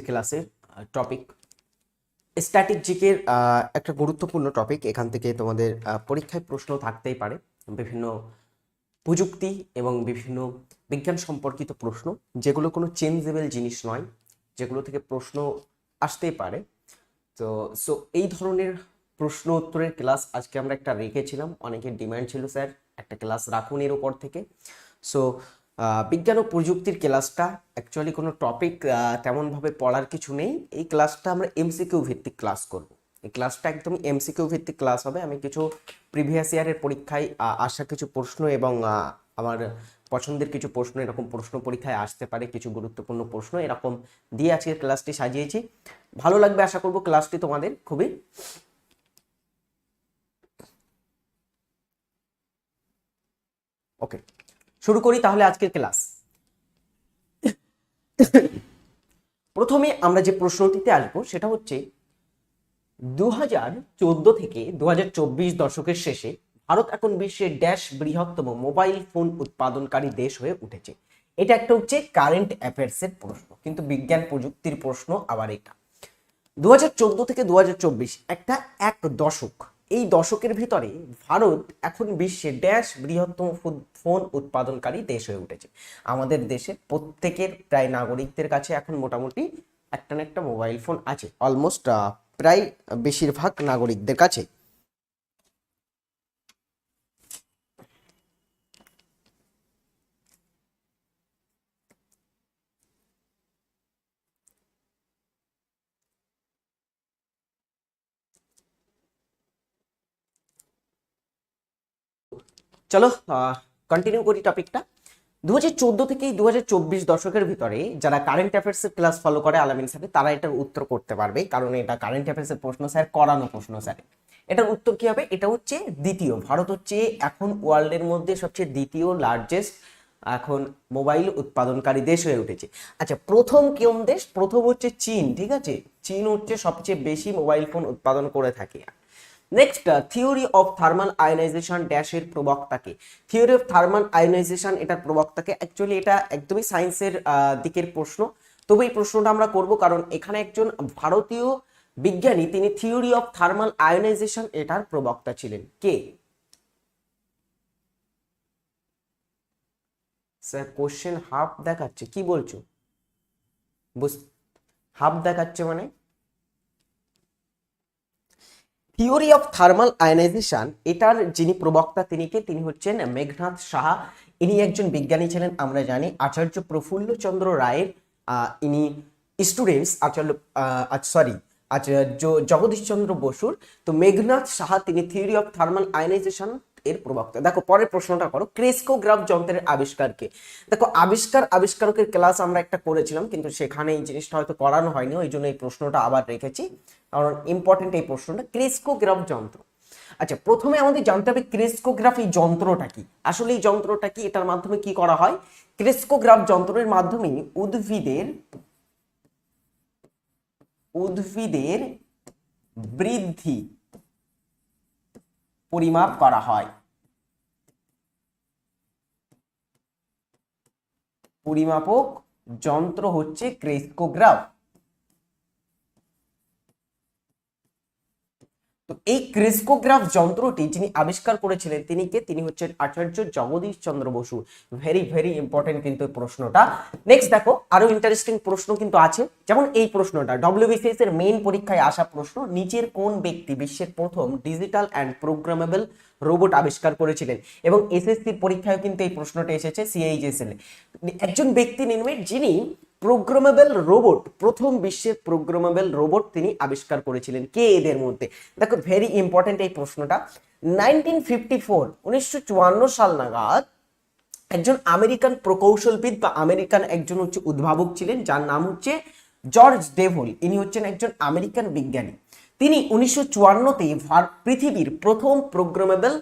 ক্লাসের topic static জিকের একটা গুরুত্বপূর্ণ টপিক। এখান থেকে তোমাদের পরীক্ষায় প্রশ্ন থাকতেই পারে, বিভিন্ন প্রযুক্তি এবং বিভিন্ন বিজ্ঞান সম্পর্কিত প্রশ্ন, যেগুলো কোনো চেঞ্জেবল জিনিস নয়, যেগুলো থেকে প্রশ্ন আসতেই পারে। তো এই ধরনের প্রশ্ন উত্তরের ক্লাস আজকে আমরা একটা রেখেছিলাম, অনেকের ডিমান্ড ছিল স্যার একটা ক্লাস রাখুন এর উপর থেকে। সো বিজ্ঞান ও প্রযুক্তির ক্লাসটা অ্যাকচুয়ালি কোনো টপিক তেমনভাবে পড়ার কিছু নেই। এই ক্লাসটা আমরা এমসিকিউ ভিত্তিক ক্লাস করব। এই ক্লাসটা একদমই এমসিকিউ ভিত্তিক ক্লাস হবে। আমি কিছু প্রিভিয়াস ইয়ারের পরীক্ষায় আসা কিছু প্রশ্ন এবং আমার পছন্দের কিছু প্রশ্ন, এরকম প্রশ্ন পরীক্ষায় আসতে পারে কিছু গুরুত্বপূর্ণ প্রশ্ন, এরকম দিয়ে আজকের ক্লাসটি সাজিয়েছি। ভালো লাগবে আশা করব ক্লাসটি তোমাদের খুবই। ওকে, শুরু করি তাহলে আজকের ক্লাস। প্রথমে আমরা যে প্রশ্নটিতে আসবো সেটা হচ্ছে 2014 থেকে 2024 দশকের শেষে ভারত এখন বিশ্বের ড্যাশ বৃহত্তম মোবাইল ফোন উৎপাদনকারী দেশ হয়ে উঠেছে। এটা একটা হচ্ছে কারেন্ট অ্যাফেয়ার্সের প্রশ্ন, কিন্তু বিজ্ঞান প্রযুক্তির প্রশ্ন আবার এটা। 2014 থেকে 2024 একটা এক দশক। এই দশকের ভিতরে ভারত এখন বিশ্বের ড্যাশ বৃহত্তম ফোন উৎপাদনকারী দেশ হয়ে উঠেছে। আমাদের দেশের প্রত্যেকের প্রায় নাগরিকদের কাছে এখন মোটামুটি একটা না একটা মোবাইল ফোন আছে, অলমোস্ট প্রায় বেশিরভাগ নাগরিকদের কাছে। চলো কন্টিনিউ করি টপিকটা। 2014 থেকে 2024 দশকের ভিতরে যারা কারেন্ট অ্যাফেয়ার্সের ক্লাস ফলো করে আলামিন স্যার, তারা এটার উত্তর করতে পারবে, কারণ এটা কারেন্ট অ্যাফেয়ার্সের প্রশ্ন স্যার, করানো প্রশ্ন স্যার। এটার উত্তর কি হবে? এটা হচ্ছে দ্বিতীয়, ভারত হচ্ছে এখন ওয়ার্ল্ডের মধ্যে সবচেয়ে দ্বিতীয় লার্জেস্ট এখন মোবাইল উৎপাদনকারী দেশ হয়ে উঠেছে। আচ্ছা, প্রথম কোন দেশ? প্রথম হচ্ছে চীন, ঠিক আছে? চীন হচ্ছে সবচেয়ে বেশি মোবাইল ফোন উৎপাদন করে থাকে। Next, theory of thermal ionization ড্যাশের প্রবক্তাকে। থিওরি অফ থার্মাল আয়োনাইজেশন এটার প্রবক্তাকে। অ্যাকচুয়ালি এটা একদমই সায়েন্সের দিকের প্রশ্ন, তবে এই প্রশ্নটা আমরা করব কারণ এখানে একজন ভারতীয় বিজ্ঞানী, তিনি থিওরি অফ থার্মাল আয়োনাইজেশন এটার প্রবক্তা ছিলেন। কে? স্যার কোশ্চেন হাফ দেখাচ্ছে, কি বলছো? হাফ দেখাচ্ছে মানে? থিওরি অফ থার্মাল আয়নাইজেশন এটার যিনি প্রবক্তা তিনি কে? তিনি হচ্ছেন মেঘনাথ সাহা। ইনি একজন বিজ্ঞানী ছিলেন, আমরা জানি আচার্য প্রফুল্লচন্দ্র রায়ের ইনি স্টুডেন্টস, আচার্য সরি আচার্য জগদীশচন্দ্র বসুর। তো মেঘনাথ সাহা তিনি থিওরি অফ থার্মাল আয়নাইজেশন এর প্রবক্তা। দেখো পরের প্রশ্নটা করো, ক্রেস্কোগ্রাফ যন্ত্রের আবিষ্কারকে। দেখো আবিষ্কারকের ক্লাস আমরা একটা করেছিলাম, কিন্তু সেখানে এই জিনিসটা হয়তো করানো হয়নি, ওই জন্য এই প্রশ্নটা আবার রেখেছি, কারণ ইম্পর্টেন্ট এই প্রশ্নটা। ক্রেস্কোগ্রাফ যন্ত্র। আচ্ছা, প্রথমে আমাদের জানতে হবে ক্রেস্কোগ্রাফ এই যন্ত্রটা কি। আসলে এই যন্ত্রটা কি, এটার মাধ্যমে কি করা হয়? ক্রেস্কোগ্রাফ যন্ত্রের মাধ্যমে উদ্ভিদের বৃদ্ধি পরিমাপ করা হয়। পরিমাপক যন্ত্র হচ্ছে ক্রেস্কোগ্রাফ। তো এই ক্রেস্কোগ্রাফ যন্ত্রটি যিনি আবিষ্কার করেছিলেন তিনি কে? তিনি হচ্ছেন আচার্য Jagadish Chandra Basu. Very very important কিন্তু এই প্রশ্নটা। নেক্সট দেখো, আরো ইন্টারেস্টিং প্রশ্ন কিন্তু আছে, যেমন এই প্রশ্নটা ডব্লিউবিসিএস এর মেইন পরীক্ষায় আসা প্রশ্ন। নিচের কোন ব্যক্তি বিশ্বের প্রথম ডিজিটাল অ্যান্ড প্রোগ্রামেবল রোবট আবিষ্কার করেছিলেন? এবং এসএসসির পরীক্ষায় কিন্তু এই প্রশ্নটা এসেছে সিএইচএসএল এ। একজন ব্যক্তি নির্মিত যিনি প্রোগ্রামেবল রোবট, প্রথম বিশ্বের প্রোগ্রামেবল রোবট তিনি আবিষ্কার করেছিলেন। কে এদের মধ্যে? দেখো ভেরি ইম্পর্টেন্ট এই প্রশ্নটা। 1954 সাল নাগাদ একজন আমেরিকান প্রকৌশলবিদ বা আমেরিকান একজন হচ্ছে উদ্ভাবক ছিলেন, যার নাম হচ্ছে জর্জ ডেভল। ইনি হচ্ছেন একজন আমেরিকান বিজ্ঞানী। তিনি 1954-তে পৃথিবীর প্রথম প্রোগ্রামেবল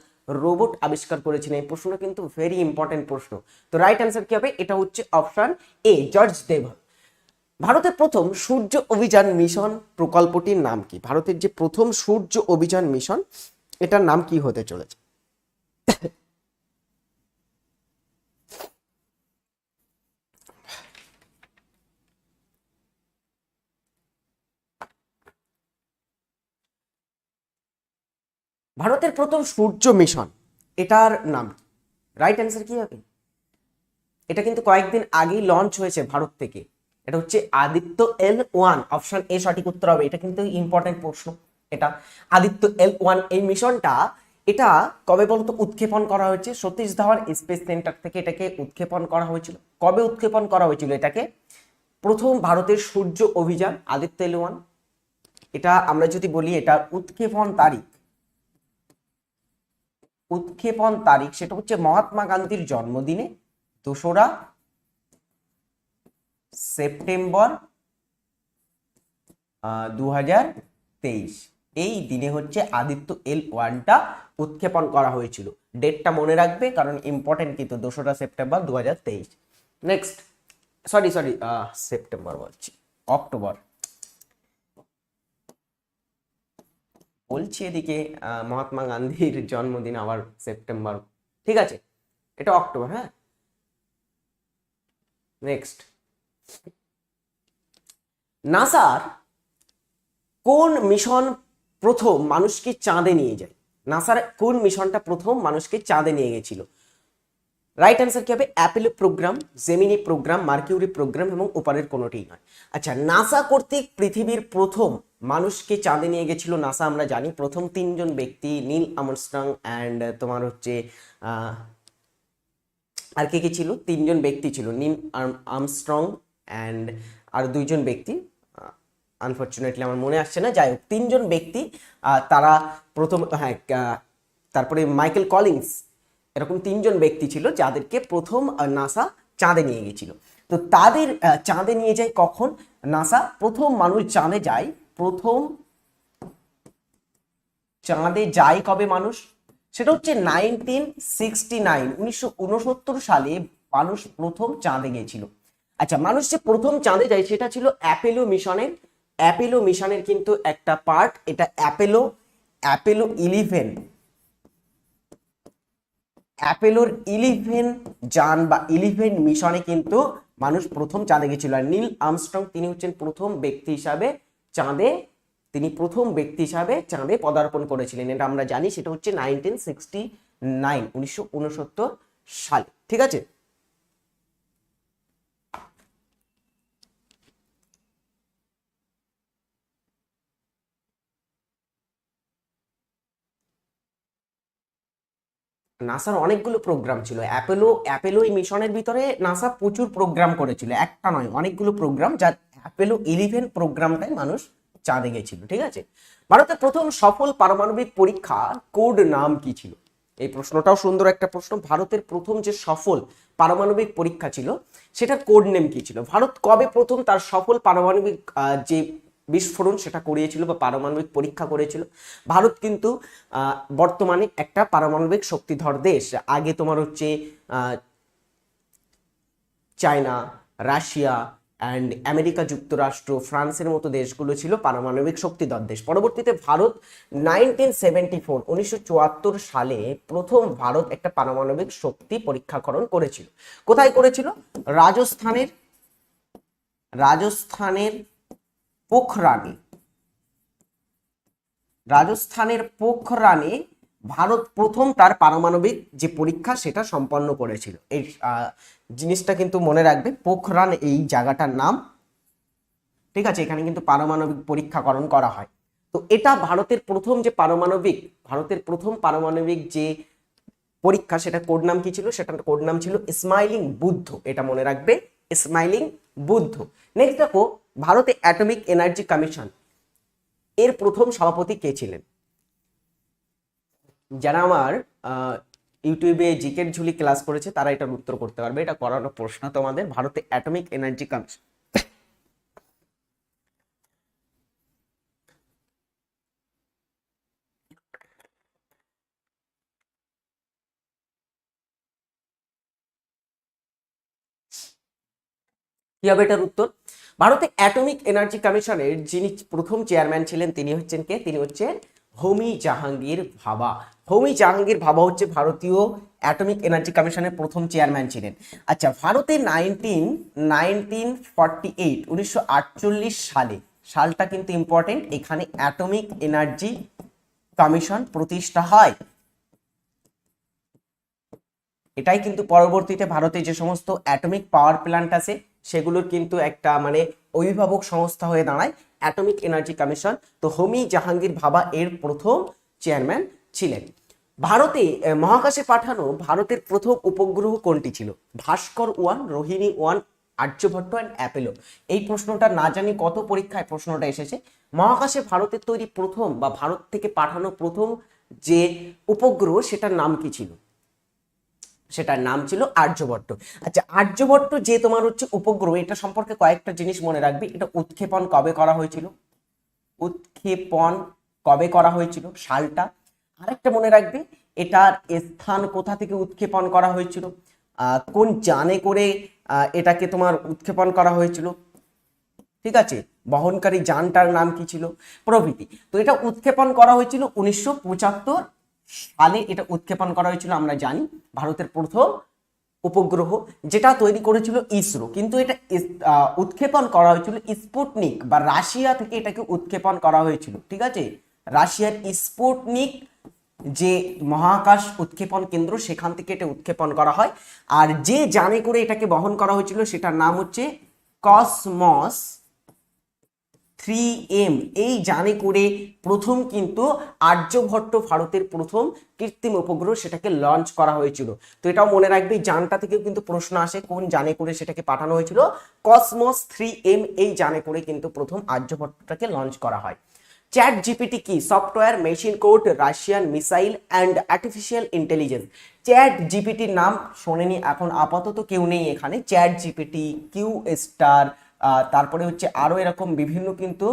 রোবট আবিষ্কার করেছিলেন। এই প্রশ্নটা কিন্তু ভেরি ইম্পর্টেন্ট প্রশ্ন। তো রাইট অ্যান্সার কি হবে? এটা হচ্ছে অপশন এ, জর্জ ডেভল। ভারতের প্রথম সূর্য অভিযান মিশন প্রকল্পটির নাম কি? ভারতের যে প্রথম সূর্য অভিযান মিশন, এটার নাম কি হতে চলেছে? ভারতের প্রথম সূর্য মিশন, এটার নাম রাইট অ্যান্সার কি হবে? এটা কিন্তু কয়েকদিন আগেই লঞ্চ হয়েছে ভারত থেকে। এটা হচ্ছে আদিত্য-L1, অপশন এ সঠিক উত্তর হবে। এটা কিন্তু ইম্পর্টেন্ট প্রশ্ন। এটা আদিত্য-L1 এই মিশনটা, এটা কবে বলতো উৎক্ষেপণ করা হয়েছে? সতীশ ধাওয়ান স্পেস সেন্টার থেকে এটাকে উৎক্ষেপণ করা হয়েছিল। কবে উৎক্ষেপণ করা হয়েছিল এটাকে? প্রথম ভারতের সূর্য অভিযান আদিত্য-L1, এটা আমরা যদি বলি এটা উৎক্ষেপণ তারিখ সেটা হচ্ছে মহাত্মা গান্ধীর জন্মদিনে 2রা সেপ্টেম্বর 2023। এই দিনে হচ্ছে আদিত্য-L1টা উৎক্ষেপণ করা হয়েছিল। ডেটটা মনে রাখবে কারণ ইম্পর্টেন্ট, কিন্তু 2রা সেপ্টেম্বর 2023। নেক্সট, সরি সেপ্টেম্বর বলছি, অক্টোবর বলছি এদিকে, মহাত্মা গান্ধীর জন্মদিন আবার সেপ্টেম্বর, ঠিক আছে এটা অক্টোবর। হ্যাঁ, নেক্সট, নাসার কোন মিশন প্রথম মানুষকে চাঁদে নিয়ে যায়? নাসার কোন মিশনটা প্রথম মানুষকে চাঁদে নিয়ে গেছিল? রাইট অ্যান্সার কি হবে? Apollo program, Gemini program, Mercury program এবং উপরের কোনোটিই নয়। আচ্ছা, নাসা কর্তৃক পৃথিবীর প্রথম মানুষকে চাঁদে নিয়ে গেছিল নাসা, আমরা জানি প্রথম 3জন ব্যক্তি, নীল আর্মস্ট্রং অ্যান্ড তোমার হচ্ছে আর কে ছিল? 3জন ব্যক্তি ছিল, নীল আর্মস্ট্রং অ্যান্ড আর 2জন ব্যক্তি, আনফর্চুনেটলি আমার মনে আসছে না। যাই হোক, 3জন ব্যক্তি তারা প্রথম, হ্যাঁ, তারপরে মাইকেল কলিন্স, এরকম 3জন ব্যক্তি ছিল যাদেরকে প্রথম নাসা চাঁদে নিয়ে গেছিল। তো তাদের চাঁদে নিয়ে যায় কখন নাসা? প্রথম মানুষ চাঁদে যায়, প্রথম চাঁদে যায় কবে মানুষ? সেটা হচ্ছে 1969 সালে মানুষ প্রথম চাঁদে গিয়েছিল। আচ্ছা, মানুষ যে প্রথম চাঁদে যায় সেটা ছিল অ্যাপোলো মিশনের কিন্তু একটা পার্ট, এটা অ্যাপোলো 11 যান বা 11 মিশনে কিন্তু মানুষ প্রথম চাঁদে গেছিল। আর নীল আর্মস্ট্রং তিনি হচ্ছেন প্রথম ব্যক্তি হিসাবে চাঁদে পদার্পণ করেছিলেন। এটা আমরা জানি, সেটা হচ্ছে 1969 সালে। ঠিক আছে, নাসার অনেকগুলো প্রোগ্রাম ছিল। অ্যাপোলো এই মিশনের ভিতরে নাসা প্রচুর প্রোগ্রাম করেছিল, একটা নয় অনেকগুলো প্রোগ্রাম, যার অ্যাপোলো 11 প্রোগ্রামটাই মানুষ চাঁদে গেছিল। ঠিক আছে, ভারতের প্রথম সফল পারমাণবিক পরীক্ষা কোড নাম কি ছিল? এই প্রশ্নটাও সুন্দর একটা প্রশ্ন। ভারতের প্রথম যে সফল পারমাণবিক পরীক্ষা ছিল সেটার কোড নেম কি ছিল? ভারত কবে প্রথম তার সফল পারমাণবিক যে বিস্ফোরণ সেটা করিয়েছিল বা পারমাণবিক পরীক্ষা করেছিল? ভারত কিন্তু বর্তমানে একটা পারমাণবিক শক্তিধর দেশ। আগে তোমার হচ্ছে চায়না, রাশিয়া অ্যান্ড আমেরিকা যুক্তরাষ্ট্র, ফ্রান্সের মতো দেশগুলো ছিল পারমাণবিক শক্তিধর দেশ। পরবর্তীতে ভারত 1974 সালে প্রথম ভারত একটা পারমাণবিক শক্তি পরীক্ষাকরণ করেছিল। কোথায় করেছিল? রাজস্থানের পোখরানে ভারত প্রথম তার পারমাণবিক যে পরীক্ষা সেটা সম্পন্ন করেছিল। এই জিনিসটা কিন্তু মনে রাখবে, পোখরান এই জায়গাটার নাম। ঠিক আছে, এখানে কিন্তু পারমাণবিক পরীক্ষাকরণ করা হয়। তো এটা ভারতের প্রথম পারমাণবিক যে পরীক্ষা, সেটা কোড নাম কি ছিল? সেটার কোড নাম ছিল স্মাইলিং বুদ্ধ। এটা মনে রাখবে, স্মাইলিং বুদ্ধ। নেক্সট দেখো, ভারতে অ্যাটমিক এনার্জি কমিশন এর প্রথম সভাপতি কে ছিলেন? যারা আমার ইউটিউবে জিকের ঝুলি ক্লাস করেছে তারা এটার উত্তর করতে পারবে, এটা করানো প্রশ্ন তোমাদের। ভারতে অ্যাটমিক এনার্জি কমিশন কি হবে এটার উত্তর? ভারতে অ্যাটমিক এনার্জি কমিশনের যিনি প্রথম চেয়ারম্যান ছিলেন তিনি হচ্ছেন কে? তিনি হচ্ছেন হোমি জাহাঙ্গীর ভাবা। হোমি জাহাঙ্গীর ভাবা হচ্ছে ভারতীয় অ্যাটমিক এনার্জি কমিশনের প্রথম চেয়ারম্যান ছিলেন। আচ্ছা, ভারতে 1948 সালে, সালটা কিন্তু ইম্পর্টেন্ট, এখানে অ্যাটমিক এনার্জি কমিশন প্রতিষ্ঠা হয়। এটাই কিন্তু পরবর্তীতে ভারতে যে সমস্ত অ্যাটমিক পাওয়ার প্ল্যান্ট আছে সেগুলোর কিন্তু একটা মানে অভিভাবক সংস্থা হয়ে দাঁড়ায় অ্যাটমিক এনার্জি কমিশন। তো হোমি জাহাঙ্গীর ভাবা এর প্রথম চেয়ারম্যান ছিলেন। ভারতে মহাকাশে পাঠানো ভারতের প্রথম উপগ্রহ কোনটি ছিল? ভাস্কর 1, রোহিণী 1, আর্যভট্ট অ্যান্ড অ্যাপোলো। এই প্রশ্নটা না জানি কত পরীক্ষায় প্রশ্নটা এসেছে। মহাকাশে ভারতের তৈরি প্রথম বা ভারত থেকে পাঠানো প্রথম যে উপগ্রহ সেটার নাম কি ছিল? সেটার নাম ছিল আর্যভট্ট। আচ্ছা, আর্যভট্ট যে তোমার হচ্ছে উপগ্রহ, এটা সম্পর্কে কয়েকটা জিনিস মনে রাখবি। এটা উৎক্ষেপণ কবে করা হয়েছিল? উৎক্ষেপণ কবে করা হয়েছিল, সালটা। আরেকটা মনে রাখবে, এটার স্থান কোথা থেকে উৎক্ষেপণ করা হয়েছিল, কোন যানে করে এটাকে তোমার উৎক্ষেপণ করা হয়েছিল, ঠিক আছে, বহনকারী যানটার নাম কি ছিল, প্রভৃতি। তো এটা উৎক্ষেপণ করা হয়েছিল 1975 সালে। এটা উৎক্ষেপণ করা হয়েছিল, আমরা জানি, ভারতের প্রথম উপগ্রহ যেটা তৈরি করেছিল ইসরো। কিন্তু এটা উৎক্ষেপণ করা হয়েছিল স্পুটনিক বা রাশিয়া থেকে এটাকে উৎক্ষেপণ করা হয়েছিল, ঠিক আছে। রাশিয়ার স্পুটনিক যে মহাকাশ উৎক্ষেপণ কেন্দ্র সেখান থেকে এটা উৎক্ষেপণ করা হয়। আর যে যানে করে এটাকে বহন করা হয়েছিল সেটার নাম হচ্ছে কসমস 3M। এই যানে করে প্রথম কিন্তু আর্যভট্ট ভারতের প্রথম কৃত্রিম উপগ্রহ সেটাকে লঞ্চ করা হয়েছিল। তো এটাও মনে রাখবে, যানটা থেকেও কিন্তু প্রশ্ন আসে কোন যানে করে সেটাকে পাঠানো হয়েছিল। কসমস 3M এই যানে করে কিন্তু প্রথম আর্যভট্টটাকে লঞ্চ করা হয়। চ্যাট জিপিটি কি? Software, machine code, Russian missile and artificial intelligence. Chat জিপিটির নাম শোনেনি এখন আপাতত কেউ নেই এখানে। চ্যাট জিপিটি, কিউ স্টার, তারপরে হচ্ছে আরো এরকম বিভিন্ন কিন্তু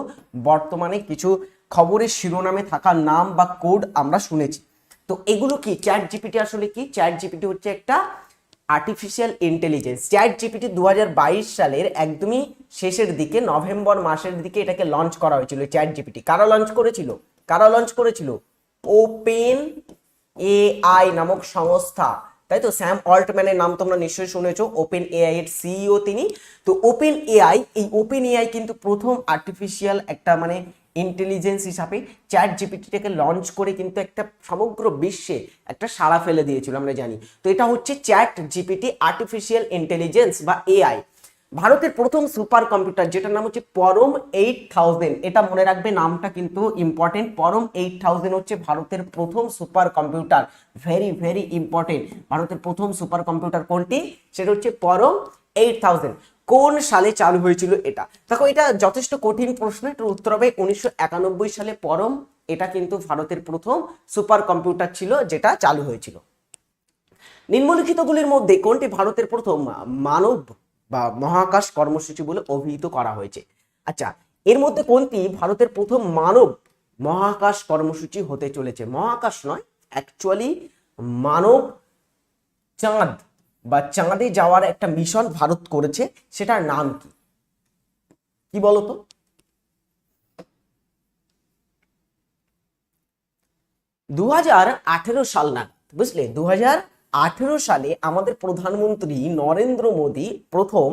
বর্তমানে কিছু খবরের শিরোনামে থাকা নাম বা কোড আমরা শুনেছি। তো এগুলো কি? চ্যাট জিপিটি আসলে কি? চ্যাট জিপিটি হচ্ছে একটা আর্টিফিশিয়াল ইন্টেলিজেন্স। চ্যাট জিপিটি 2022 সালের একদমই শেষের দিকে, নভেম্বর মাসের দিকে এটাকে লঞ্চ করা হয়েছিল। চ্যাট জিপিটি কারা লঞ্চ করেছিল? কারা লঞ্চ করেছিল? ওপেন এআই নামক সংস্থা, তাই তো। স্যাম অল্টম্যানের নাম তোমরা নিশ্চয়ই শুনেছো, ওপেন এআই এর সিইও তিনি। তো ওপেন এআই, এই ওপেন এআই কিন্তু প্রথম আর্টিফিশিয়াল একটা মানে ইন্টেলিজেন্স হিসাবে চ্যাট জিপিটিটাকে লঞ্চ করে কিন্তু একটা সমগ্র বিশ্বে একটা সাড়া ফেলে দিয়েছিল, আমরা জানি। তো এটা হচ্ছে চ্যাট জিপিটি, আর্টিফিশিয়াল ইন্টেলিজেন্স বা এআই। ভারতের প্রথম সুপার কম্পিউটার যেটার নাম হচ্ছে পরম 8000, এটা মনে রাখবে, নামটা কিন্তু ইম্পর্টেন্ট। পরম 8000 হচ্ছে ভারতের প্রথম super computer. Very very important. ভারতের প্রথম সুপার কম্পিউটার কোনটি? সেটা হচ্ছে পরম 8000। কোন সালে চালু হয়েছিল এটা? দেখো, এটা যথেষ্ট কঠিন প্রশ্ন। এটার উত্তর হবে 1991 সালে পরম, এটা কিন্তু ভারতের প্রথম সুপার কম্পিউটার ছিল যেটা চালু হয়েছিল। নিম্নলিখিতগুলির মধ্যে কোনটি ভারতের প্রথম মানব বা মহাকাশ কর্মসূচি বলে অভিহিত করা হয়েছে? আচ্ছা, এর মধ্যে কোনটি ভারতের প্রথম মানব মহাকাশ কর্মসূচি হতে চলেছে? মহাকাশ নয়, অ্যাকচুয়ালি মানব চাঁদ বা চাঁদে যাওয়ার একটা মিশন ভারত করেছে, সেটার নাম কি? কি বলতো? 2018 সাল নাগাদ, বুঝলে, 2018 সালে আমাদের প্রধানমন্ত্রী নরেন্দ্র মোদী প্রথম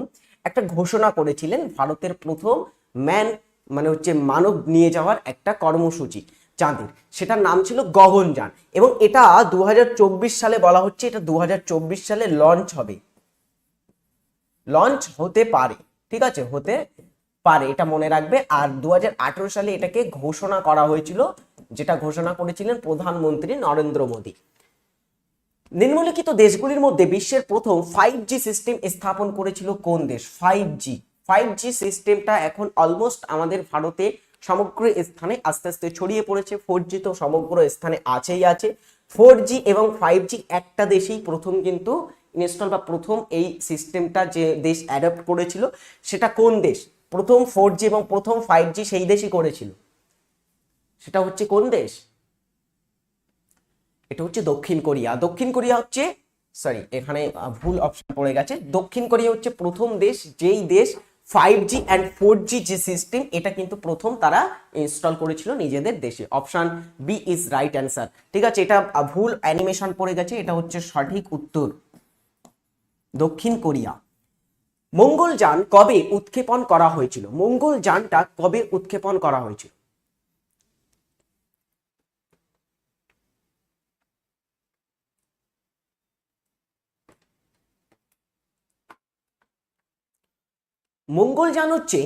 একটা ঘোষণা করেছিলেন ভারতের প্রথম ম্যান মানে হচ্ছে মানব নিয়ে যাওয়ার একটা কর্মসূচি চাঁদের। সেটার নাম ছিল গগনযান। এবং এটা 2024 সালে বলা হচ্ছে, এটা 2024 সালে লঞ্চ হবে, লঞ্চ হতে পারে, ঠিক আছে, হতে পারে, এটা মনে রাখবে। আর 2018 সালে এটাকে ঘোষণা করা হয়েছিল, যেটা ঘোষণা করেছিলেন প্রধানমন্ত্রী নরেন্দ্র মোদী। নিম্নলিখিত দেশগুলির মধ্যে বিশ্বের প্রথম 5G সিস্টেম স্থাপন করেছিল কোন দেশ? 5G সিস্টেমটা এখন অলমোস্ট আমাদের ভারতে সমগ্র স্থানে আস্তে আস্তে ছড়িয়ে পড়েছে। 4G তো সমগ্র স্থানে আছেই আছে। 4G এবং 5G একটা দেশেই প্রথম কিন্তু ইনস্টল বা প্রথম এই সিস্টেমটা যে দেশ অ্যাডপ্ট করেছিল সেটা কোন দেশ? প্রথম 4G এবং প্রথম 5G সেই দেশই করেছিল, সেটা হচ্ছে কোন দেশ? এটা হচ্ছে দক্ষিণ কোরিয়া। দক্ষিণ কোরিয়া হচ্ছে, সরি এখানে ভুল অপশন পড়ে গেছে, দক্ষিণ কোরিয়া হচ্ছে প্রথম দেশ যেই দেশ 5G অ্যান্ড 4G যে সিস্টেম এটা কিন্তু প্রথম তারা ইনস্টল করেছিল নিজেদের দেশে। Option b is right answer, ঠিক আছে। এটা ভুল অ্যানিমেশন পড়ে গেছে, এটা হচ্ছে সঠিক উত্তর, দক্ষিণ কোরিয়া। মঙ্গলযান কবে উৎক্ষেপণ করা হয়েছিল? মঙ্গলযানটা কবে উৎক্ষেপণ করা হয়েছিল? মঙ্গলযান হচ্ছে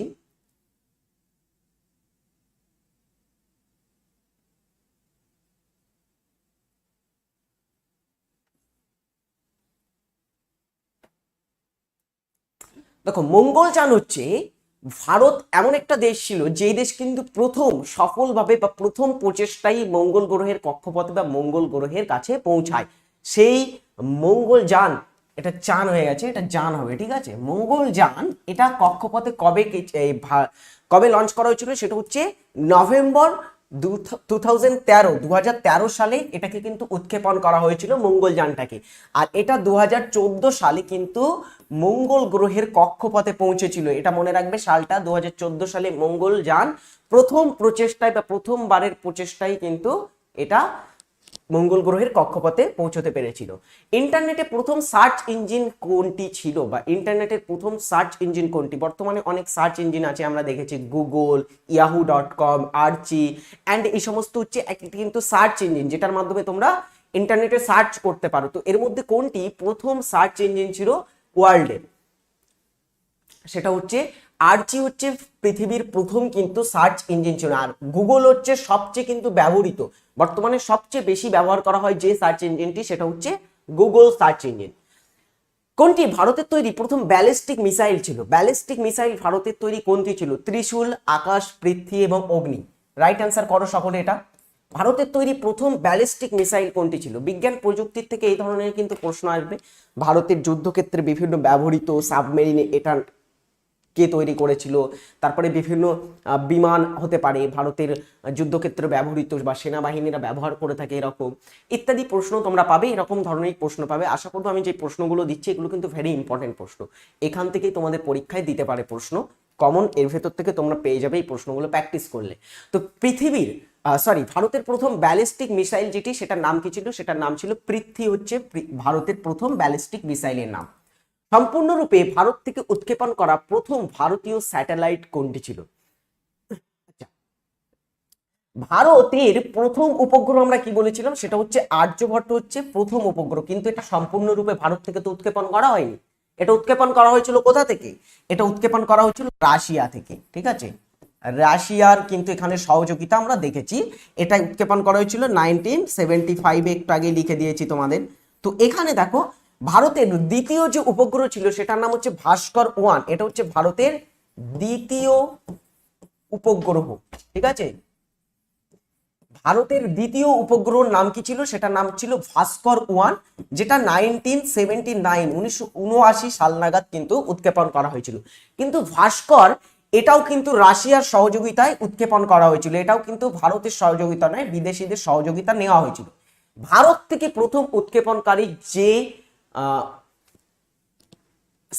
দেখো মঙ্গলযান হচ্ছে ভারত এমন একটা দেশ ছিল যেই দেশ কিন্তু প্রথম সফলভাবে বা প্রথম প্রচেষ্টায় মঙ্গল গ্রহের কক্ষপথে বা মঙ্গল গ্রহের কাছে পৌঁছায়। সেই মঙ্গলযান, এটা চান হয়ে গেছে, এটা যান হবে, ঠিক আছে। মঙ্গলযান এটা কক্ষপথে কবে লঞ্চ করা হয়েছিল, সেটা হচ্ছে নভেম্বর 2013 সালে এটাকে কিন্তু উৎক্ষেপণ করা হয়েছিল মঙ্গলযানটাকে। আর এটা 2014 সালে কিন্তু মঙ্গল গ্রহের কক্ষপথে পৌঁছেছিল। এটা মনে রাখবে সালটা 2014 সালে মঙ্গলযান প্রথম প্রচেষ্টায় বা প্রথমবারের প্রচেষ্টায় কিন্তু এটা মঙ্গল গ্রহের কক্ষপথে পৌঁছতে পেরেছিল। ইন্টারনেটে প্রথম সার্চ ইঞ্জিন কোনটি ছিল, বা ইন্টারনেটের প্রথম সার্চ ইঞ্জিন কোনটি? বর্তমানে অনেক সার্চ ইঞ্জিন আছে, আমরা দেখেছি গুগল, yahoo.com, আর্চি অ্যান্ড এই সমস্ত হচ্ছে একটি কিন্তু সার্চ ইঞ্জিন যেটার মাধ্যমে তোমরা ইন্টারনেটে সার্চ করতে পারো। তো এর মধ্যে কোনটি প্রথম সার্চ ইঞ্জিন ছিল ওয়ার্ল্ডের? সেটা হচ্ছে আর্চি হচ্ছে পৃথিবীর প্রথম কিন্তু সার্চ ইঞ্জিন ছিল। আর গুগল হচ্ছে সবচেয়ে কিন্তু ব্যবহৃত, বর্তমানে সবচেয়ে বেশি ব্যবহার করা হয় যে সার্চ ইঞ্জিনটি, সেটা হচ্ছে গুগল সার্চ ইঞ্জিন। কোনটি ভারতের তৈরি প্রথম ব্যালিস্টিক মিসাইল ছিল? ব্যালিস্টিক মিসাইল ভারতের তৈরি কোনটি ছিল? ত্রিশূল, আকাশ, পৃথ্বী এবং অগ্নি। রাইট অ্যান্সার করো সকলে এটা। ভারতের তৈরি প্রথম ব্যালিস্টিক মিসাইল কোনটি ছিল? বিজ্ঞান প্রযুক্তির থেকে এই ধরনের কিন্তু প্রশ্ন আসবে। ভারতের যুদ্ধক্ষেত্রে বিভিন্ন ব্যবহৃত সাবমেরিনে এটা কে তৈরি করেছিল, তারপরে বিভিন্ন বিমান হতে পারে ভারতের যুদ্ধক্ষেত্রে ব্যবহৃত বা সেনাবাহিনীরা ব্যবহার করে থাকে এরকম ইত্যাদি প্রশ্ন তোমরা পাবে, এরকম ধরনের প্রশ্ন পাবে। আশা করবো আমি যে প্রশ্নগুলো দিচ্ছি এগুলো কিন্তু ভেরি ইম্পর্টেন্ট প্রশ্ন, এখান থেকেই তোমাদের পরীক্ষায় দিতে পারে প্রশ্ন কমন, এর ভেতর থেকে তোমরা পেয়ে যাবে এই প্রশ্নগুলো প্র্যাকটিস করলে। তো ভারতের প্রথম ব্যালিস্টিক মিসাইল যেটি, সেটার নাম কি ছিল? সেটার নাম ছিল পৃথ্বী, হচ্ছে ভারতের প্রথম ব্যালিস্টিক মিসাইলের নাম। সম্পূর্ণরূপে ভারত থেকে উৎক্ষেপণ করা প্রথম ভারতীয় স্যাটেলাইট কোনটি ছিল? ভারতের প্রথম উপগ্রহ আমরা কি বলেছিলাম, সেটা হচ্ছে আর্যভট্ট হচ্ছে প্রথম উপগ্রহ, কিন্তু এটা সম্পূর্ণরূপে ভারত থেকে তো উৎক্ষেপণ করা হয়নি। এটা উৎক্ষেপণ করা হয়েছিল কোথা থেকে? এটা উৎক্ষেপণ করা হয়েছিল রাশিয়া থেকে, ঠিক আছে। রাশিয়ার কিন্তু এখানে সহযোগিতা আমরা দেখেছি। এটা উৎক্ষেপণ করা হয়েছিল 1975, একটু আগে লিখে দিয়েছি তোমাদের। তো এখানে দেখো ভারতের দ্বিতীয় যে উপগ্রহ ছিল সেটার নাম হচ্ছে ভাস্কর-1। এটা হচ্ছে ভারতের দ্বিতীয় উপগ্রহ, ঠিক আছে। ভারতের দ্বিতীয় উপগ্রহের নাম কি ছিল? সেটার নাম ছিল ভাস্কর-1, যেটা 1979 সাল নাগাদ কিন্তু উৎক্ষেপণ করা হয়েছিল। কিন্তু ভাস্কর এটাও কিন্তু রাশিয়ার সহযোগিতায় উৎক্ষেপণ করা হয়েছিল, এটাও কিন্তু ভারতের সহযোগিতা নয়, বিদেশিদের সহযোগিতা নেওয়া হয়েছিল। ভারত থেকে প্রথম উৎক্ষেপণকারী যে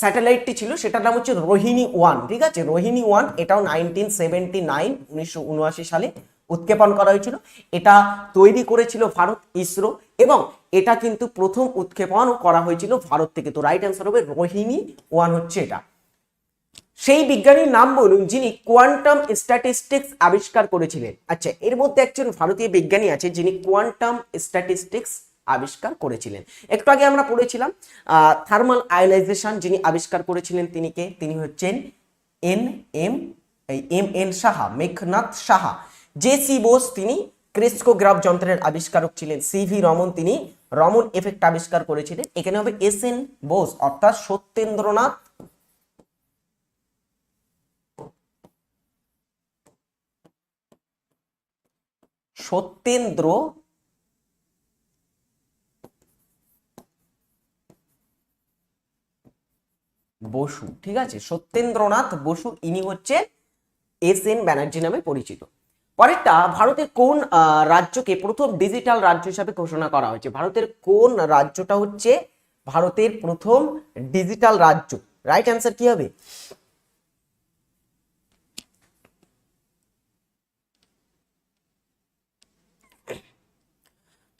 স্যাটেলাইটটি ছিল সেটার নাম হচ্ছে রোহিণী-1, ঠিক আছে। রোহিণী-1 এটাও 1979 সালে উৎক্ষেপণ করা হয়েছিল। এটা তৈরি করেছিল ভারত, ইসরো, এবং এটা কিন্তু প্রথম উৎক্ষেপণ করা হয়েছিল ভারত থেকে। তো রাইট অ্যান্সার হবে রোহিণী-1 হচ্ছে এটা। সেই বিজ্ঞানীর নাম বলুন যিনি কোয়ান্টাম স্ট্যাটিস্টিক্স আবিষ্কার করেছিলেন। আচ্ছা, এর মধ্যে একজন ভারতীয় বিজ্ঞানী আছে যিনি কোয়ান্টাম স্ট্যাটিস্টিক্স আবিষ্কার করেছিলেন। একটু আগে আমরা পড়েছিলাম থার্মাল আয়োনাইজেশন যিনি আবিষ্কার করেছিলেন তিনি কে? তিনি হচ্ছেন M N Saha, Meghnad Saha. J C. Bose তিনি ক্রিস্কোগ্রাফ যন্ত্রের আবিষ্কারক ছিলেন। সি.ভি. রমন তিনি রমন এফেক্ট আবিষ্কার করেছিলেন। এখানে হবে এস.এন. বোস অর্থাৎ সত্যেন্দ্র বসু, ঠিক আছে। সত্যেন্দ্রনাথ বসু ইনি হচ্ছে এস.এন. ব্যানার্জি নামে পরিচিত। পরেরটা, ভারতের কোন রাজ্যকে প্রথম ডিজিটাল রাজ্য হিসাবে ঘোষণা করা হয়েছে? ভারতের কোন রাজ্যটা হচ্ছে ভারতের প্রথম ডিজিটাল রাজ্য? রাইট অ্যান্সার কি হবে?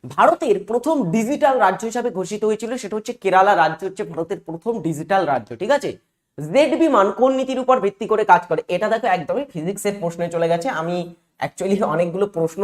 ভারতের প্রথম ডিজিটাল রাজ্য হিসাবে ঘোষিত হয়েছিল সেটা হচ্ছে কেরালা রাজ্য, হচ্ছে ভারতের প্রথম ডিজিটাল রাজ্য, ঠিক আছে। জেড বিমান কোন নীতির উপর ভিত্তি করে কাজ করে? এটা দেখো একদমই ফিজিক্সের প্রশ্নে চলে গেছে। আমি অ্যাকচুয়ালি অনেকগুলো প্রশ্ন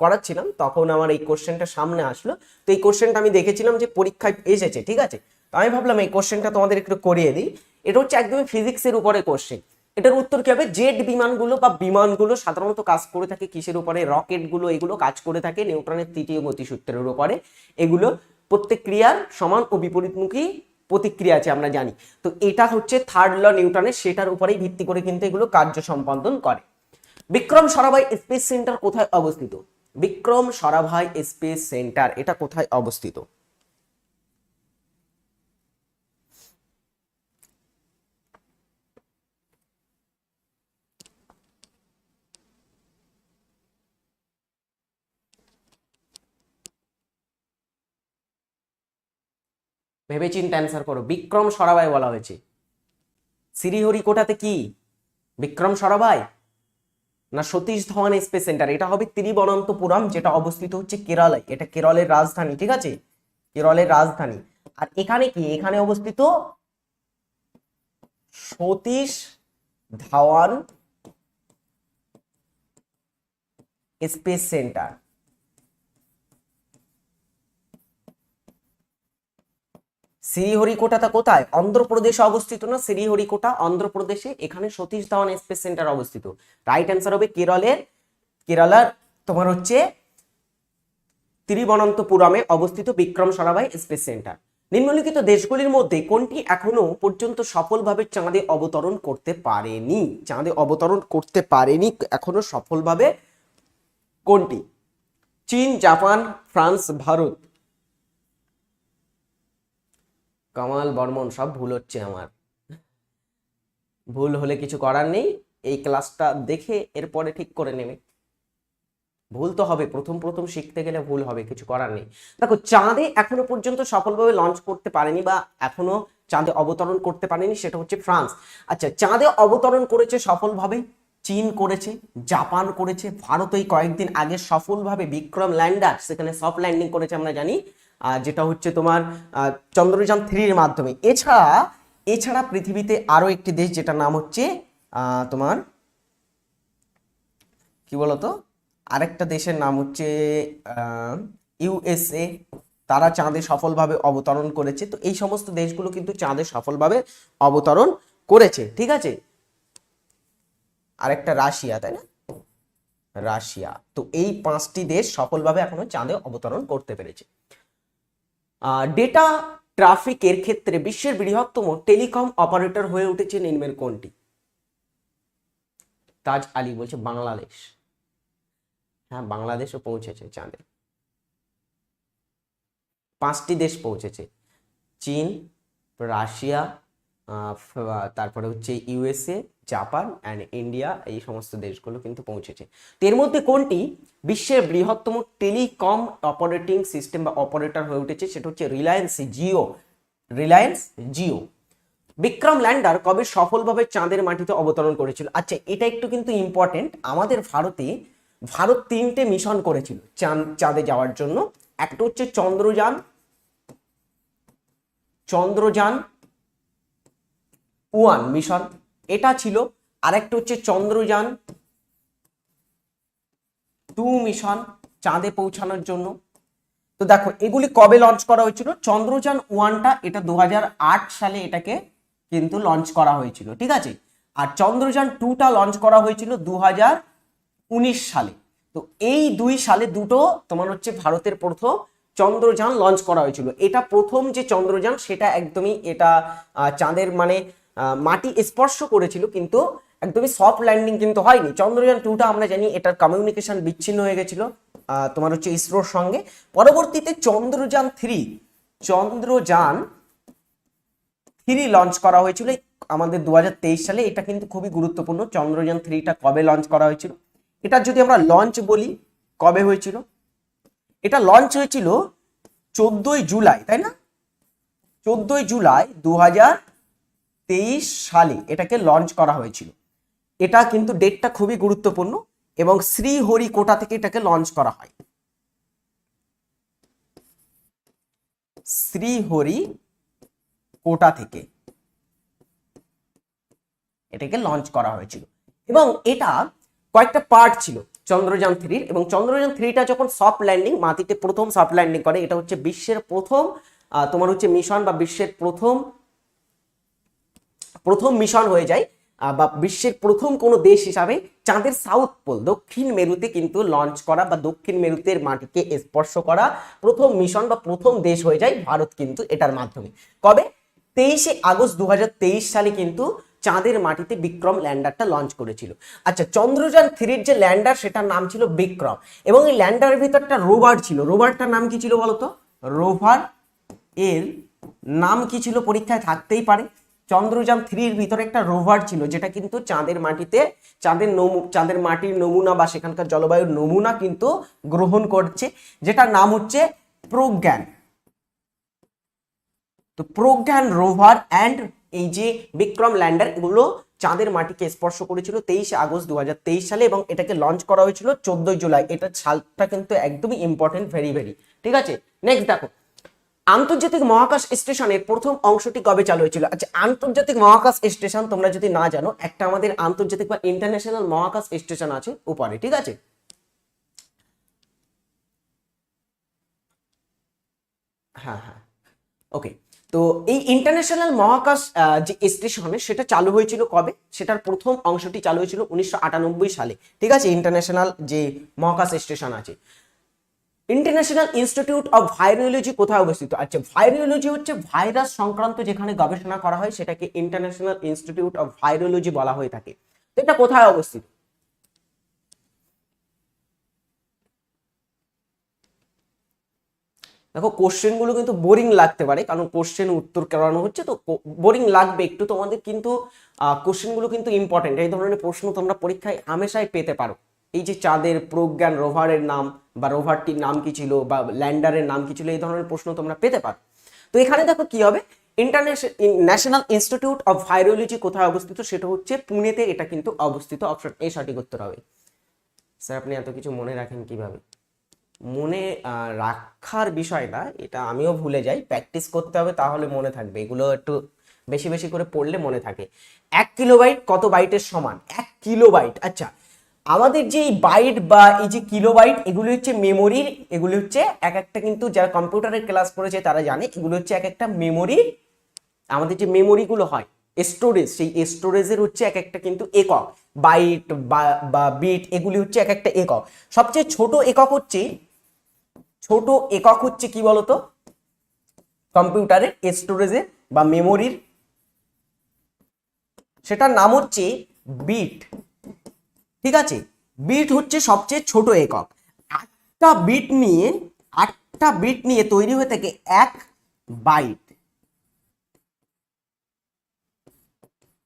করাচ্ছিলাম, তখন আমার এই কোশ্চেনটা সামনে আসলো। তো এই কোশ্চেনটা আমি দেখেছিলাম যে পরীক্ষায় এসেছে, ঠিক আছে। তো আমি ভাবলাম এই কোশ্চেনটা তোমাদের একটু করিয়ে দিই। এটা হচ্ছে একদমই ফিজিক্সের উপরে কোশ্চেন। এটার উত্তর কি হবে? জেট বিমানগুলো বা বিমানগুলো সাধারণত কাজ করে থাকে কিসের উপরে? রকেটগুলো এগুলো কাজ করে থাকে নিউটনের তৃতীয় গতিসূত্রের উপরে। এগুলো প্রত্যেক ক্রিয়ার সমান ও বিপরীতমুখী প্রতিক্রিয়া আছে আমরা জানি। তো এটা হচ্ছে থার্ড ল নিউটনের, সেটার উপরেই ভিত্তি করে কিন্তু এগুলো কার্য সম্পাদন করে। বিক্রম সারাভাই স্পেস সেন্টার কোথায় অবস্থিত? বিক্রম সারাভাই স্পেস সেন্টার এটা কোথায় অবস্থিত? ভেবেচিন্তে অ্যান্সার করো। বিক্রম সারাভাই বলা হয়েছে। শ্রীহরিকোটাতে কি বিক্রম সারাভাই না সতীশ ধাওয়ান স্পেস সেন্টার? এটা হবে তিরুবনন্তপুরম, যেটা অবস্থিত হচ্ছে কেরালায়। এটা কেরলের রাজধানী, ঠিক আছে, কেরলের রাজধানী। আর এখানে কি, এখানে অবস্থিত সতীশ ধাওয়ান স্পেস সেন্টার। শ্রীহরিকোটাটা কোথায়? অন্ধ্রপ্রদেশে অবস্থিত না? শ্রীহরিকোটা অন্ধ্রপ্রদেশে, এখানে সতীশ ধাওয়ান স্পেস সেন্টার অবস্থিত। রাইট অ্যান্সার হবে কেরালার তোমার হচ্ছে তিরুবনন্তপুরমে অবস্থিত বিক্রম সারাভাই স্পেস সেন্টার। নিম্নলিখিত দেশগুলির মধ্যে কোনটি এখনো পর্যন্ত সফলভাবে চাঁদে অবতরণ করতে পারেনি? চাঁদে অবতরণ করতে পারেনি এখনো সফলভাবে কোনটি? চীন, জাপান, ফ্রান্স, ভারত। কামাল বর্মন, সব ভুল হচ্ছে আমার। ভুল হলে কিছু করার নেই, এই ক্লাসটা দেখে এরপরে ঠিক করে নেবে। ভুল তো হবে, প্রথম প্রথম শিখতে গেলে ভুল হবে, কিছু করার নেই। দেখো, চাঁদে এখনো পর্যন্ত সফলভাবে লঞ্চ করতে পারেনি বা এখনো চাঁদে অবতরণ করতে পারেনি, সেটা হচ্ছে ফ্রান্স। আচ্ছা, চাঁদে অবতরণ করেছে সফলভাবে চীন করেছে, জাপান করেছে, ভারত এই কয়েকদিন আগে সফলভাবে বিক্রম ল্যান্ডার সেখানে সফট ল্যান্ডিং করেছে আমরা জানি, যেটা হচ্ছে তোমার চন্দ্রযান 3-এর মাধ্যমে। এছাড়া পৃথিবীতে আরো একটি দেশ যেটার নাম হচ্ছে তোমার কি বলতো, আরেকটা দেশের নাম হচ্ছে ইউএসএ, তারা চাঁদে সফলভাবে অবতরণ করেছে। তো এই সমস্ত দেশগুলো কিন্তু চাঁদে সফলভাবে অবতরণ করেছে, ঠিক আছে। আরেকটা রাশিয়া, তাই না? রাশিয়া। তো এই 5টি দেশ সফলভাবে এখনো চাঁদে অবতরণ করতে পেরেছে। ডেটা ট্রাফিকের ক্ষেত্রে বিশ্বের বৃহত্তম টেলিকম অপারেটর হয়ে উঠেছে নিম্নের কোনটি? তাজ আলী বলছে বাংলাদেশ। হ্যাঁ, বাংলাদেশও পৌঁছেছে চাঁদে। 5টি দেশ পৌঁছেছে, চীন, রাশিয়া, তারপরে হচ্ছে ইউএসএ, জাপান অ্যান্ড ইন্ডিয়া, এই সমস্ত দেশগুলো কিন্তু পৌঁছেছে। তো এর মধ্যে কোনটি বিশ্বের বৃহত্তম টেলিকম অপারেটিং সিস্টেম বা অপারেটর হয়ে উঠেছে? সেটা হচ্ছে রিলায়েন্স জিও। বিক্রম ল্যান্ডার কবে সফলভাবে চাঁদের মাটিতে অবতরণ করেছিল? আচ্ছা, এটা একটু কিন্তু ইম্পর্টেন্ট। আমাদের ভারত 3টে মিশন করেছিল চাঁদে যাওয়ার জন্য। একটা হচ্ছে চন্দ্রযান 1 মিশন, এটা ছিল। আরেকটা হচ্ছে চন্দ্রযান 2 মিশন চাঁদে পৌঁছানোর জন্য। তো দেখো, এগুলি কবে লঞ্চ করা হয়েছিল? চন্দ্রযান 1টা এটা 2008 সালে এটাকে কিন্তু লঞ্চ করা হয়েছিল, ঠিক আছে। আর চন্দ্রযান 2টা লঞ্চ করা হয়েছিল 2019 সালে। তো এই 2 সালে দুটো তোমার হচ্ছে ভারতের প্রথম চন্দ্রযান লঞ্চ করা হয়েছিল। এটা প্রথম যে চন্দ্রযান, সেটা একদমই এটা চাঁদের মানে মাটি স্পর্শ করেছিল, কিন্তু একদমই সফট ল্যান্ডিং কিন্তু হয়নি। চন্দ্রযান 2টা আমরা জানি এটার কমিউনিকেশন বিচ্ছিন্ন হয়ে গেছিল তোমার হচ্ছে ইসরোর সঙ্গে। পরবর্তীতে চন্দ্রযান 3 লঞ্চ করা হয়েছিল আমাদের 2023 সালে। এটা কিন্তু খুবই গুরুত্বপূর্ণ, চন্দ্রযান 3টা কবে লঞ্চ করা হয়েছিল। এটা যদি আমরা লঞ্চ বলি, কবে হয়েছিল? এটা লঞ্চ হয়েছিল 14ই জুলাই, তাই না? 14ই জুলাই 2023 সালে এটাকে লঞ্চ করা হয়েছিল। এটা কিন্তু ডেটটা খুবই গুরুত্বপূর্ণ, এবং শ্রীহরিকোটা থেকে এটাকে লঞ্চ করা হয়। শ্রীহরিকোটা থেকে এটাকে লঞ্চ করা হয়েছিল, এবং এটা কয়েকটা পার্ট ছিল চন্দ্রযান 3-র। এবং চন্দ্রযান 3টা যখন সফট ল্যান্ডিং, মাটিতে প্রথম সফট ল্যান্ডিং করে, এটা হচ্ছে বিশ্বের প্রথম তোমার হচ্ছে মিশন বা বিশ্বের প্রথম মিশন হয়ে যায়, বা বিশ্বের প্রথম কোনো দেশ হিসাবে চাঁদের সাউথ পোল দক্ষিণ মেরুতে কিন্তু লঞ্চ করা বা দক্ষিণ মেরুতে মাটিকে স্পর্শ করা প্রথম মিশন বা প্রথম দেশ হয়ে যায় ভারত কিন্তু এটার মাধ্যমে। কবে? 23 আগস্ট 2023 সালে কিন্তু চাঁদের মাটিতে বিক্রম ল্যান্ডারটা লঞ্চ করেছিল। আচ্ছা, চন্দ্রযান 3 যে ল্যান্ডার সেটার নাম ছিল বিক্রম, এবং এই ল্যান্ডারের ভিতরটা রোভার ছিল। রোভারটার নাম কি ছিল বলতো? রোভার এর নাম কি ছিল? পরীক্ষায় থাকতেই পারে। চন্দ্রযান 3 ভিতরে একটা রোভার ছিল যেটা কিন্তু চাঁদের মাটিতে চাঁদের মাটির নমুনা বা সেখানকার জলবায়ুর নমুনা কিন্তু গ্রহণ করছে, যেটার নাম হচ্ছে প্রজ্ঞান। তো প্রজ্ঞান রোভার অ্যান্ড এই যে বিক্রম ল্যান্ডার এগুলো চাঁদের মাটিকে স্পর্শ করেছিল 23 আগস্ট 2023 সালে, এবং এটাকে লঞ্চ করা হয়েছিল 14 জুলাই। এটা সালটা কিন্তু একদমই ইম্পর্টেন্ট, ভেরি ভেরি। ঠিক আছে, নেক্সট দেখো, আন্তর্জাতিক মহাকাশ স্টেশনের প্রথম অংশটি কবে চালু হয়েছিল? আচ্ছা, আন্তর্জাতিক মহাকাশ স্টেশন তোমরা যদি না জানো, একটা আমাদের আন্তর্জাতিক বা ইন্টারন্যাশনাল মহাকাশ স্টেশন আছে উপরে, ঠিক আছে? হ্যাঁ হ্যাঁ, ওকে। তো এই ইন্টারন্যাশনাল মহাকাশ যে স্টেশনে সেটা চালু হয়েছিল কবে? সেটার প্রথম অংশটি চালু হয়েছিল 1998 সালে। ঠিক আছে, ইন্টারন্যাশনাল যে মহাকাশ স্টেশন আছে। ইন্টারন্যাশনাল ইনস্টিটিউট অফ ভাইরোলজি কোথায় অবস্থিত? আচ্ছা, ভাইরোলজি হচ্ছে ভাইরাস সংক্রান্ত যেখানে গবেষণা করা হয় সেটাকে ইন্টারন্যাশনাল ইনস্টিটিউট অফ ভাইরোলজি বলা হয়ে থাকে। তো এটা কোথায় অবস্থিত? দেখো, কোশ্চেন গুলো কিন্তু বোরিং লাগতে পারে, কারণ কোশ্চেন উত্তর করানো হচ্ছে, তো বোরিং লাগবে একটু তোমাদের, কিন্তু কোশ্চেন গুলো কিন্তু ইম্পর্টেন্ট। এই ধরনের প্রশ্ন তোমরা পরীক্ষায় হামেশাই পেতে পারো। এই যে চাঁদের প্রজ্ঞান রোভারের নাম বা রোভারটির নাম কি ছিল বা ল্যান্ডারের নাম কি ছিল, এই ধরনের প্রশ্ন তোমরা পেতে পারো। তো এখানে দেখো কি হবে, ন্যাশনাল ইনস্টিটিউট অফ ভাইরোলজি কোথায় অবস্থিত? সেটা হচ্ছে পুনেতে, এটা কিন্তু অবস্থিত। অপশন এ সঠিক উত্তর হবে। স্যার আপনি এত কিছু মনে রাখেন কিভাবে? মনে রাখার বিষয় না, এটা আমিও ভুলে যাই, প্র্যাকটিস করতে হবে তাহলে মনে থাকবে। এগুলো একটু বেশি বেশি করে পড়লে মনে থাকে। 1 কিলোবাইট কত বাইটের সমান? 1 কিলোবাইট। আচ্ছা, আমাদের যে বাইট বা এই যে কিলোবাইট এগুলো হচ্ছে মেমোরির, এগুলো হচ্ছে এক একটা, কিন্তু যারা কম্পিউটারের ক্লাস করেছে তারা জানে এগুলো হচ্ছে এক একটা মেমোরি। আমাদের যে মেমোরিগুলো হয় স্টোরেজ, সেই স্টোরেজের হচ্ছে এক একটা কিন্তু একক। বাইট বা বিট এগুলি হচ্ছে এক একটা একক। সবচেয়ে ছোট একক হচ্ছে কি বলতো কম্পিউটারের স্টোরেজে বা মেমোরির? সেটার নাম হচ্ছে বিট। ঠিক আছে, বিট হচ্ছে সবচেয়ে ছোট একক। আটটা বিট নিয়ে তৈরি হয়ে থাকে 1 বাইট।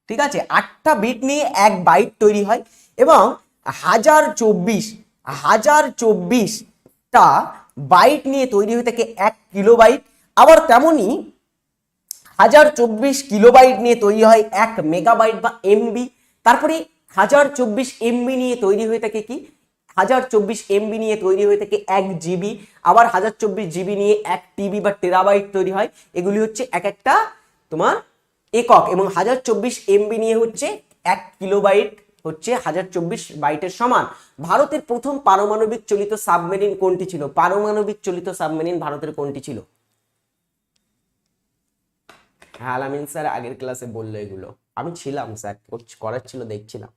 ঠিক আছে, 8টা বিট নিয়ে 1 বাইট তৈরি হয়, এবং 1024টা বাইট নিয়ে তৈরি হয়ে থাকে 1 কিলোবাইট। আবার তেমনি 1024 কিলোবাইট নিয়ে তৈরি হয় 1 মেগাবাইট বা এমবি। তারপরে 1024 এমবি নিয়ে তৈরি হয়ে থাকে কি? 1024 এমবি নিয়ে তৈরি হয়ে থাকে 1 জিবি। আবার 1024 জিবি নিয়ে 1 টিবি বা টেরাবাইট তৈরি হয়। এগুলি হচ্ছে এক একটা তোমার একক, এবং 1024 এমবি নিয়ে হচ্ছে 1 কিলোবাইট হচ্ছে 1024 বাইটের সমান। ভারতের প্রথম পারমাণবিক চালিত সাবমেরিন কোনটি ছিল? পারমাণবিক চালিত সাবমেরিন ভারতের কোনটি ছিল? হ্যাঁ, আলামিন স্যার আগের ক্লাসে বললো এগুলো, আমি ছিলাম স্যার, করার ছিল দেখছিলাম।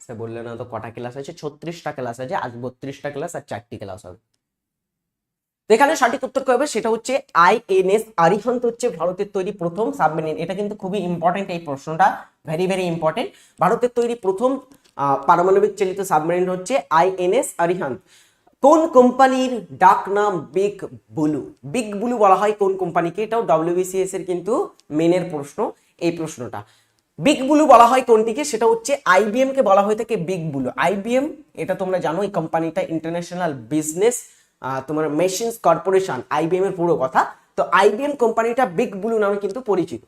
স্যার বললে না তো কটা ক্লাস আছে? 36টা ক্লাস আছে, আজ 32টা ক্লাস আর 4টি ক্লাস হবে। তো এখানে সঠিক উত্তর কি হবে? সেটা হচ্ছে আইএনএস আরিহান্ত হচ্ছে ভারতের তৈরি প্রথম সাবমেরিন। এটা কিন্তু খুবই ইম্পর্টেন্ট, এই প্রশ্নটা ভেরি ভেরি ইম্পর্টেন্ট। ভারতের তৈরি প্রথম পারমাণবিক চালিত সাবমেরিন হচ্ছে আইএনএস আরিহান্ত। কোন কোম্পানির ডাক নাম বিগ ব্লু? বিগ ব্লু বলা হয় কোন কোম্পানিকে? এটাও ডব্লিউবিসিএস এর কিন্তু মেনের প্রশ্ন এই প্রশ্নটা। বিগ ব্লু বলা হয় কোনটিকে? সেটা হচ্ছে আইবিএম কে বলা হয়ে থাকে বিগ ব্লু। আইবিএম, এটা তোমরা জানো, এই কোম্পানিটা ইন্টারন্যাশনাল বিজনেস তোমার মেশিনস কর্পোরেশন, আইবিএম এর পুরো কথা। তো আইবিএম কোম্পানিটা বিগ ব্লু নামে কিন্তু পরিচিত।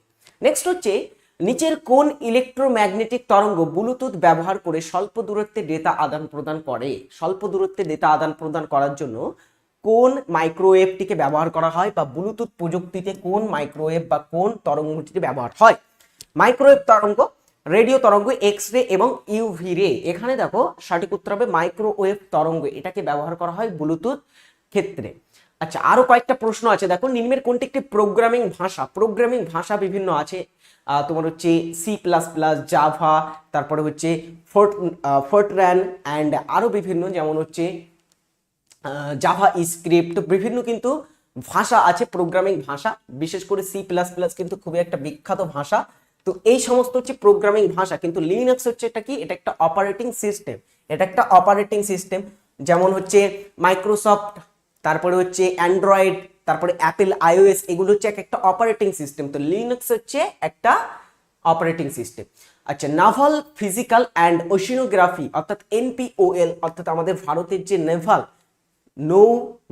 নেক্সট হচ্ছে, নিচের কোন ইলেকট্রোম্যাগনেটিক তরঙ্গ ব্লুটুথ ব্যবহার করে স্বল্প দূরত্বে ডেটা আদান প্রদান করে? স্বল্প দূরত্বে ডেটা আদান প্রদান করার জন্য কোন মাইক্রোওয়েভটিকে ব্যবহার করা হয়, বা ব্লুটুথ প্রযুক্তিতে কোন মাইক্রোওয়েভ বা কোন তরঙ্গটিতে ব্যবহার হয়? মাইক্রোওয়েভ তরঙ্গ, রেডিও তরঙ্গ, এক্স রে এবং ইউভি রে। এখানে দেখো সঠিক উত্তর হবে মাইক্রোওয়েভ তরঙ্গ, এটাকে ব্যবহার করা হয় ব্লুটুথ ক্ষেত্রে। আচ্ছা, আরো কয়েকটা প্রশ্ন আছে, দেখো নিম্নের কোনটি একটি প্রোগ্রামিং ভাষা? প্রোগ্রামিং ভাষা বিভিন্ন আছে, তোমার হচ্ছে সি প্লাস প্লাস, জাভা, তারপরে হচ্ছে ফোর্টরান অ্যান্ড আরো বিভিন্ন, যেমন হচ্ছে জাভা স্ক্রিপ্ট, বিভিন্ন কিন্তু ভাষা আছে প্রোগ্রামিং ভাষা, বিশেষ করে সি প্লাস প্লাস কিন্তু খুবই একটা বিখ্যাত ভাষা। তো এই সমস্ত হচ্ছে প্রোগ্রামিং ভাষা, কিন্তু লিনাক্স হচ্ছে এটা কি, এটা একটা অপারেটিং সিস্টেম, এটা একটা অপারেটিং সিস্টেম। যেমন হচ্ছে মাইক্রোসফট, তারপরে হচ্ছে অ্যান্ড্রয়েড, তারপরে অ্যাপেল আইওএস, এগুলো হচ্ছে এক একটা অপারেটিং সিস্টেম। তো লিনাক্স হচ্ছে একটা অপারেটিং সিস্টেম। আচ্ছা, নাভাল ফিজিক্যাল অ্যান্ড ওশিনোগ্রাফি অর্থাৎ এনপিওএল, অর্থাৎ আমাদের ভারতের যে নেভাল নৌ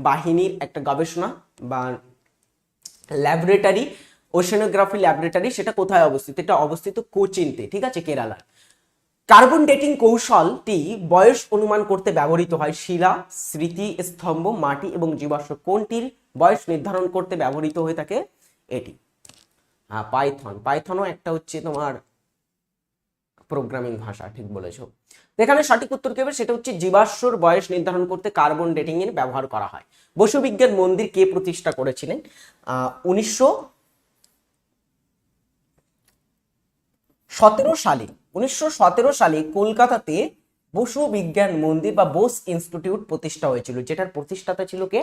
বাহিনীর একটা গবেষণা বা ল্যাবরেটরি, ওশেনোগ্রাফি ল্যাবরেটরি, সেটা কোথায় অবস্থিত? এটা অবস্থিত কোচিনতে, ঠিক আছে, কেরালা। কার্বন ডেটিং কৌশলটি বয়স অনুমান করতে ব্যবহৃত হয়। শিলা, স্মৃতি স্তম্ভ, মাটি এবং জীবাশ্ম কোনটির বয়স নির্ধারণ করতে ব্যবহৃত হয়ে থাকে? এটি। হ্যাঁ, পাইথন, পাইথনও একটা হচ্ছে তোমার প্রোগ্রামিং ভাষা, ঠিক বলেছো। এখানে সঠিক উত্তর কি হবে? সেটা হচ্ছে জীবাশ্মর বয়স নির্ধারণ করতে কার্বন ডেটিং এর ব্যবহার করা হয়। বসু বিজ্ঞান মন্দির কে প্রতিষ্ঠা করেছিলেন? 1917 সালে, 1917 সালে কলকাতাতে বসু বিজ্ঞান মন্দির বা বোস ইনস্টিটিউট প্রতিষ্ঠা হয়েছিল। যেটার প্রতিষ্ঠাতা ছিল কে?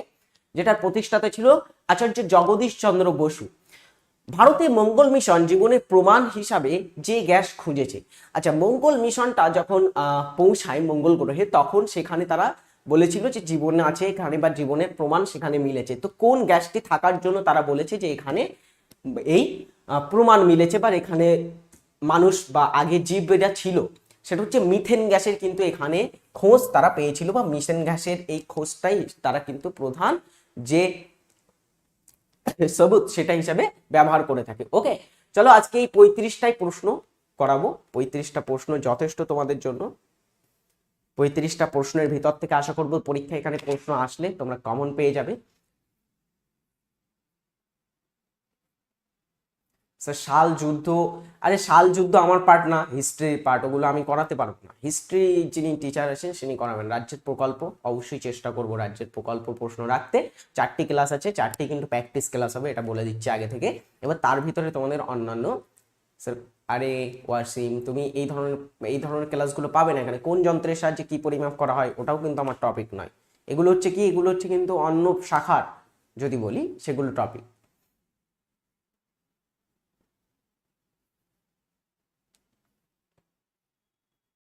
যেটার প্রতিষ্ঠাতা ছিল আচার্য জগদীশ চন্দ্র বসু। ভারতে মঙ্গল মিশন জীবনের প্রমাণ হিসাবে যে গ্যাস খুঁজেছে। আচ্ছা, মঙ্গল মিশনটা যখন পৌঁছায় মঙ্গল গ্রহে, তখন সেখানে তারা বলেছিল যে জীবন আছে এখানে বা জীবনের প্রমাণ সেখানে মিলেছে। তো কোন গ্যাসটি থাকার জন্য তারা বলেছে যে এখানে এই প্রমাণ মিলেছে বা এখানে মানুষ বা আগে জীবরা ছিল, সেটা হচ্ছে মিথেন গ্যাসের কিন্তু এখানে খোঁজ তারা পেয়েছিল, বা মিথেন গ্যাসের এই খোঁজটাই তারা কিন্তু প্রধান যে সবুজ সেটা হিসাবে ব্যবহার করে থাকে। ওকে, চলো আজকে এই 35টাই প্রশ্ন করাবো। 35টা প্রশ্ন যথেষ্ট তোমাদের জন্য। 35টা প্রশ্নের ভিতর থেকে আশা করবো পরীক্ষা এখানে প্রশ্ন আসলে তোমরা কমন পেয়ে যাবে। সাল যুদ্ধ, আরে সাল যুদ্ধ আমার পার্ট না, হিস্ট্রির পার্ট, ওগুলো আমি করাতে পারবো না। হিস্ট্রি যিনি টিচার আছেন তিনি করাবেন। রাজ্যের প্রকল্প অবশ্যই চেষ্টা করব রাজ্যের প্রকল্প প্রশ্ন রাখতে। 4টি ক্লাস আছে, 4টি কিন্তু প্র্যাকটিস ক্লাস হবে, এটা বলে দিচ্ছি আগে থেকে। এবার তার ভিতরে তোমাদের অন্যান্য, স্যার আরে ওয়াসিম তুমি এই ধরনের ক্লাসগুলো পাবে না এখানে। কোন যন্ত্রের সাহায্যে কি পরিমাপ করা হয় ওটাও কিন্তু আমার টপিক নয়। এগুলো হচ্ছে কি, এগুলো হচ্ছে কিন্তু অন্য শাখার যদি বলি সেগুলো টপিক।